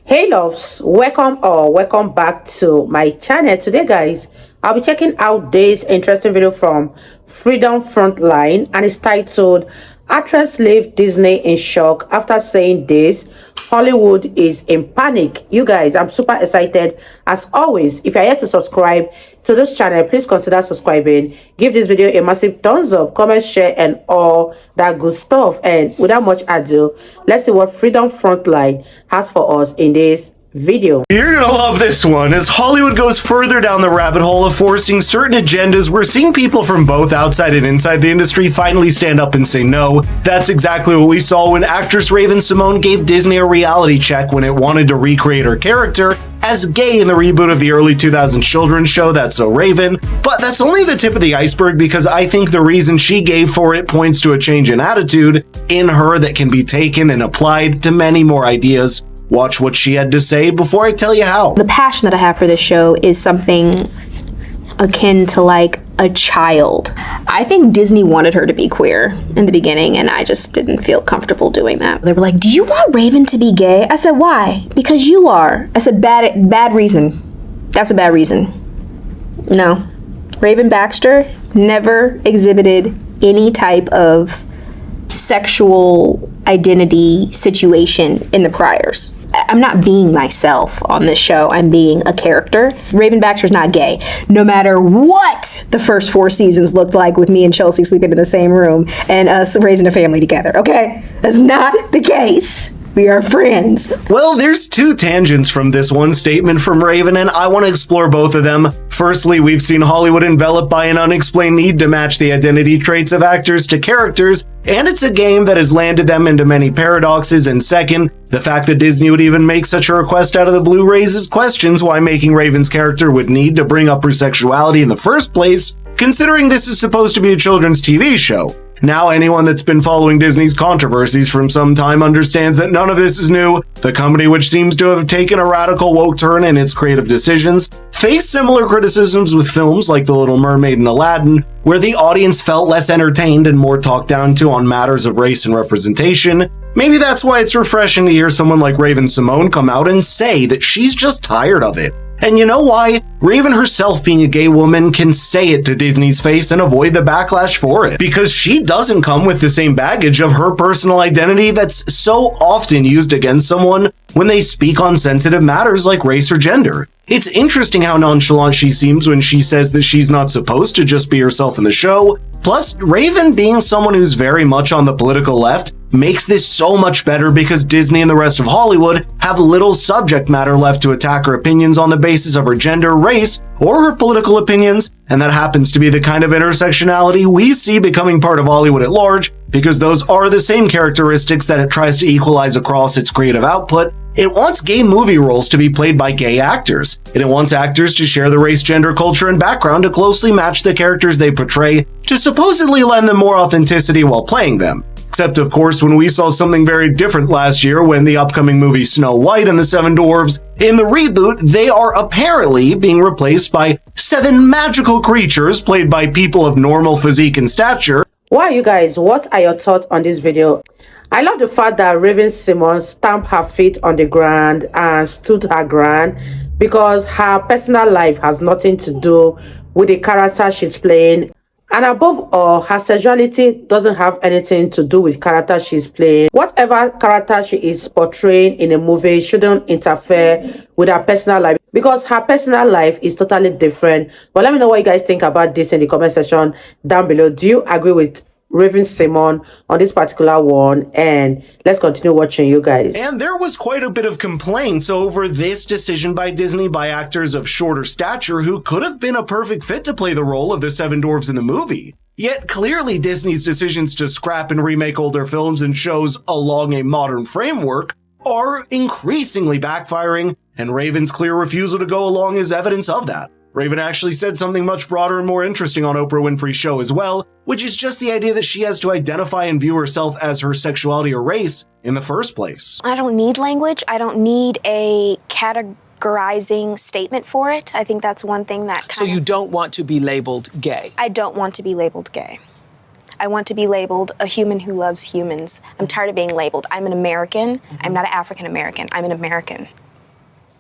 Hey loves, welcome or welcome back to my channel. Today guys, I'll be checking out this interesting video from Freedom Frontline, and it's titled "Actress Leave Disney in Shock After Saying This, Hollywood is in Panic." You guys, I'm super excited. As always, if you're here to subscribe to this channel, please consider subscribing. Give this video a massive thumbs up, comment, share, and all that good stuff. And without much ado, let's see what Freedom Frontline has for us in this video. You're gonna love this one. As Hollywood goes further down the rabbit hole of forcing certain agendas, we're seeing people from both outside and inside the industry finally stand up and say no. That's exactly what we saw when actress Raven-Symoné gave Disney a reality check when it wanted to recreate her character as gay in the reboot of the early 2000s children's show That's So Raven. But that's only the tip of the iceberg, because I think the reason she gave for it points to a change in attitude in her that can be taken and applied to many more ideas. Watch what she had to say before I tell you how. The passion that I have for this show is something akin to like a child. I think Disney wanted her to be queer in the beginning, and I just didn't feel comfortable doing that. They were like, "Do you want Raven to be gay?" I said, "Why?" "Because you are." I said, bad reason. That's a bad reason. No. Raven Baxter never exhibited any type of sexual identity situation in the priors. I'm not being myself on this show. I'm being a character. Raven Baxter's not gay, no matter what the first 4 seasons looked like with me and Chelsea sleeping in the same room and us raising a family together, okay? That's not the case. We are friends. Well, there's 2 tangents from this one statement from Raven, and I want to explore both of them. Firstly, we've seen Hollywood enveloped by an unexplained need to match the identity traits of actors to characters, and it's a game that has landed them into many paradoxes. And second, the fact that Disney would even make such a request out of the blue raises questions why making Raven's character would need to bring up her sexuality in the first place, considering this is supposed to be a children's TV show. Now, anyone that's been following Disney's controversies from some time understands that none of this is new. The company, which seems to have taken a radical woke turn in its creative decisions, faced similar criticisms with films like The Little Mermaid and Aladdin, where the audience felt less entertained and more talked down to on matters of race and representation. Maybe that's why it's refreshing to hear someone like Raven-Symoné come out and say that she's just tired of it. And you know why? Raven herself, being a gay woman, can say it to Disney's face and avoid the backlash for it, because she doesn't come with the same baggage of her personal identity that's so often used against someone when they speak on sensitive matters like race or gender. It's interesting how nonchalant she seems when she says that she's not supposed to just be herself in the show. Plus, Raven, being someone who's very much on the political left, makes this so much better, because Disney and the rest of Hollywood have little subject matter left to attack her opinions on the basis of her gender, race, or her political opinions, and that happens to be the kind of intersectionality we see becoming part of Hollywood at large, because those are the same characteristics that it tries to equalize across its creative output. It wants gay movie roles to be played by gay actors, and it wants actors to share the race, gender, culture, and background to closely match the characters they portray to supposedly lend them more authenticity while playing them. Except, of course, when we saw something very different last year when the upcoming movie Snow White and the 7 Dwarfs, in the reboot, they are apparently being replaced by 7 magical creatures played by people of normal physique and stature. Wow, you guys, what are your thoughts on this video? I love the fact that Raven-Symoné stamped her feet on the ground and stood her ground, because her personal life has nothing to do with the character she's playing. And above all, her sexuality doesn't have anything to do with character she's playing. Whatever character she is portraying in a movie shouldn't interfere with her personal life, because her personal life is totally different. But let me know what you guys think about this in the comment section down below. Do you agree with Raven-Symoné on this particular one? And let's continue watching, you guys. And there was quite a bit of complaints over this decision by Disney by actors of shorter stature who could have been a perfect fit to play the role of the 7 Dwarfs in the movie. Yet clearly Disney's decisions to scrap and remake older films and shows along a modern framework are increasingly backfiring, and Raven's clear refusal to go along is evidence of that. Raven actually said something much broader and more interesting on Oprah Winfrey's show as well, which is just the idea that she has to identify and view herself as her sexuality or race in the first place. I don't need language. I don't need a categorizing statement for it. I think that's one thing that So you don't want to be labeled gay? I don't want to be labeled gay. I want to be labeled a human who loves humans. I'm tired of being labeled. I'm an American. I'm not an African American. I'm an American.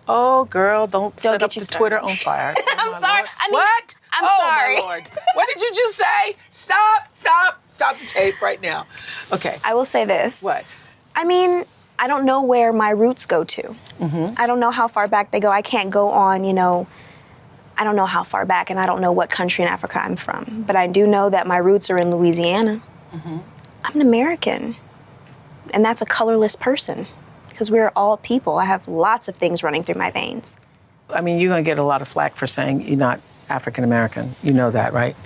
Oh, girl, don't set get up you the started. Twitter on fire. I'm Oh, my sorry. Lord. I mean, What? I'm oh, sorry. My Lord. What did you just say? Stop the tape right now. Okay. I will say this. What? I mean, I don't know where my roots go to. I don't know how far back they go. I can't go on, I don't know how far back, and I don't know what country in Africa I'm from. But I do know that my roots are in Louisiana. I'm an American, and that's a colorless person, because we're all people. I have lots of things running through my veins. I mean, you're going to get a lot of flack for saying you're not African American. You know that, right?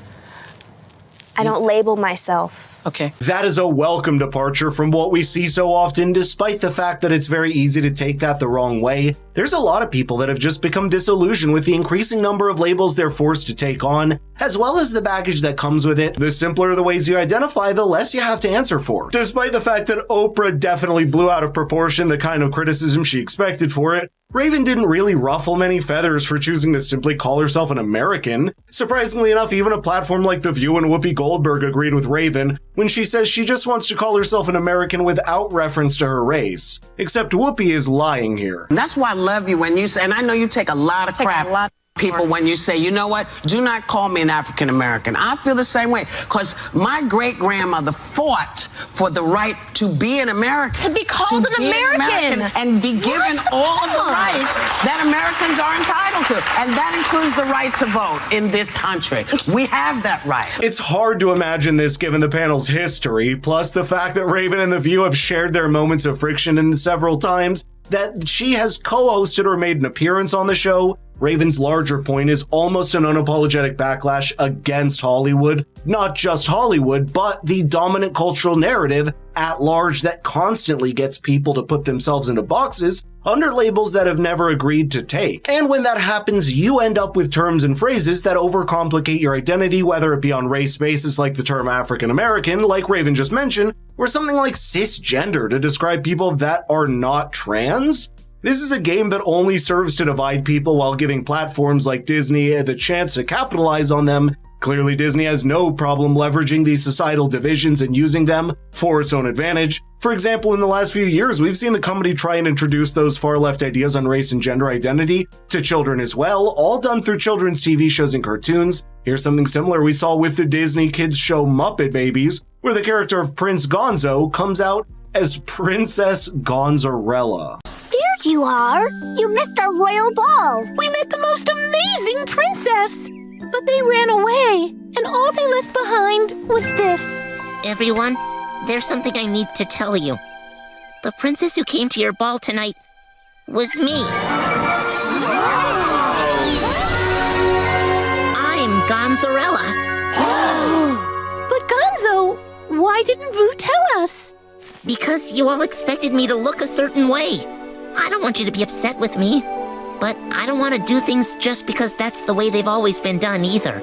I don't label myself. Okay. That is a welcome departure from what we see so often, despite the fact that it's very easy to take that the wrong way. There's a lot of people that have just become disillusioned with the increasing number of labels they're forced to take on, as well as the baggage that comes with it. The simpler the ways you identify, the less you have to answer for. Despite the fact that Oprah definitely blew out of proportion the kind of criticism she expected for it, Raven didn't really ruffle many feathers for choosing to simply call herself an American. Surprisingly enough, even a platform like The View and Whoopi Goldberg agreed with Raven when she says she just wants to call herself an American without reference to her race. Except Whoopi is lying here. That's why I love you when you say, and I know you take a lot of crap. People, when you say, you know what, do not call me an African American. I feel the same way, because my great grandmother fought for the right to be an American. To be called an American. And be given all of the rights that Americans are entitled to. And that includes the right to vote in this country. We have that right. It's hard to imagine this given the panel's history, plus the fact that Raven and The View have shared their moments of friction in several times, that she has co-hosted or made an appearance on the show. Raven's larger point is almost an unapologetic backlash against Hollywood. Not just Hollywood, but the dominant cultural narrative at large that constantly gets people to put themselves into boxes under labels that have never agreed to take. And when that happens, you end up with terms and phrases that overcomplicate your identity, whether it be on race basis like the term African American, like Raven just mentioned, or something like cisgender to describe people that are not trans. This is a game that only serves to divide people while giving platforms like Disney the chance to capitalize on them. Clearly, Disney has no problem leveraging these societal divisions and using them for its own advantage. For example, in the last few years, we've seen the company try and introduce those far-left ideas on race and gender identity to children as well, all done through children's TV shows and cartoons. Here's something similar we saw with the Disney kids show Muppet Babies, where the character of Prince Gonzo comes out as Princess Gonzarella. There you are! You missed our royal ball! We met the most amazing princess! But they ran away, and all they left behind was this. Everyone, there's something I need to tell you. The princess who came to your ball tonight was me. I'm Gonzarella. But Gonzo, why didn't Vu tell us? Because you all expected me to look a certain way. I don't want you to be upset with me, but I don't want to do things just because that's the way they've always been done either.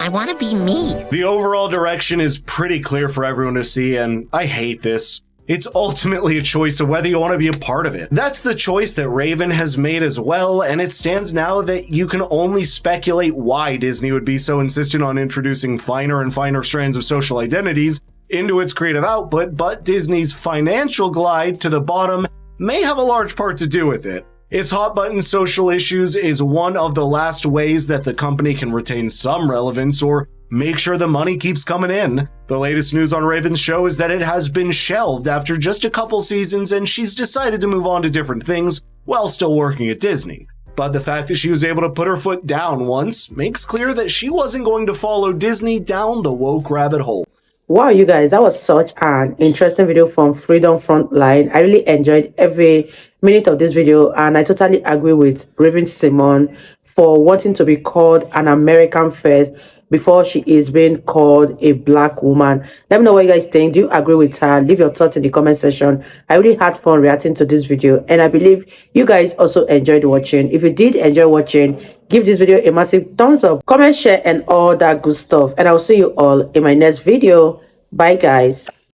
I want to be me. The overall direction is pretty clear for everyone to see, and I hate this. It's ultimately a choice of whether you want to be a part of it. That's the choice that Raven has made as well, and it stands now that you can only speculate why Disney would be so insistent on introducing finer and finer strands of social identities into its creative output, but Disney's financial glide to the bottom may have a large part to do with it. Its hot-button social issues is one of the last ways that the company can retain some relevance or make sure the money keeps coming in. The latest news on Raven's show is that it has been shelved after just a couple seasons, and she's decided to move on to different things while still working at Disney. But the fact that she was able to put her foot down once makes clear that she wasn't going to follow Disney down the woke rabbit hole. Wow, you guys, that was such an interesting video from Freedom Frontline. I really enjoyed every minute of this video, and I totally agree with Raven Simone for wanting to be called an American first before she is being called a black woman. Let me know what you guys think. Do you agree with her? Leave your thoughts in the comment section. I really had fun reacting to this video, and I believe you guys also enjoyed watching. If you did enjoy watching, give this video a massive thumbs up, comment, share, and all that good stuff. And I'll see you all in my next video. Bye, guys.